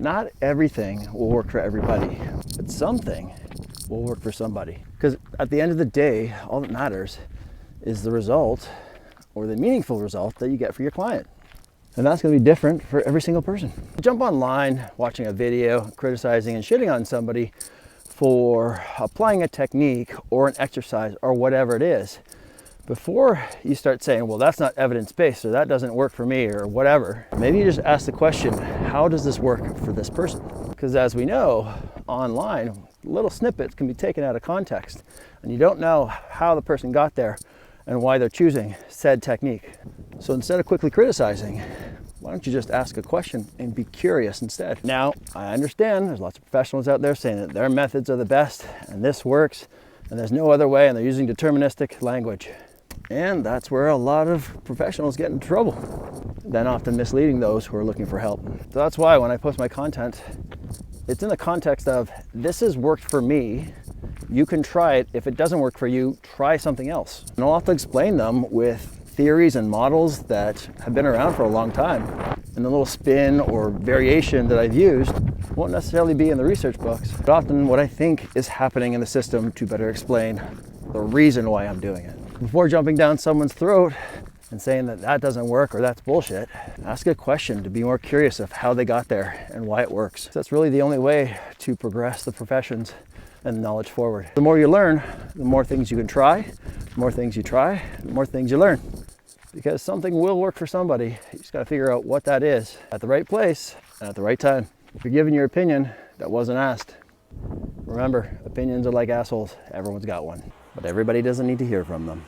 Not everything will work for everybody, but something will work for somebody. Because at the end of the day, all that matters is the result, or the meaningful result that you get for your client. And that's going to be different for every single person. Jump online, watching a video, criticizing and shitting on somebody for applying a technique or an exercise or whatever it is. Before you start saying, well, that's not evidence-based, or that doesn't work for me, or whatever, maybe you just ask the question, how does this work for this person? Because as we know, online, little snippets can be taken out of context, and you don't know how the person got there and why they're choosing said technique. So instead of quickly criticizing, why don't you just ask a question and be curious instead? Now, I understand there's lots of professionals out there saying that their methods are the best, and this works, and there's no other way, and they're using deterministic language. And that's where a lot of professionals get in trouble, then often misleading those who are looking for help. So that's why when I post my content, it's in the context of, this has worked for me, you can try it. If it doesn't work for you, try something else. And I'll have to explain them with theories and models that have been around for a long time. And the little spin or variation that I've used won't necessarily be in the research books, but often what I think is happening in the system to better explain the reason why I'm doing it. Before jumping down someone's throat and saying that that doesn't work or that's bullshit, ask a question to be more curious of how they got there and why it works. That's really the only way to progress the professions and knowledge forward. The more you learn, the more things you can try. The more things you try, the more things you learn. Because something will work for somebody. You just got to figure out what that is at the right place and at the right time. If you're giving your opinion that wasn't asked, remember, opinions are like assholes. Everyone's got one. But everybody doesn't need to hear from them.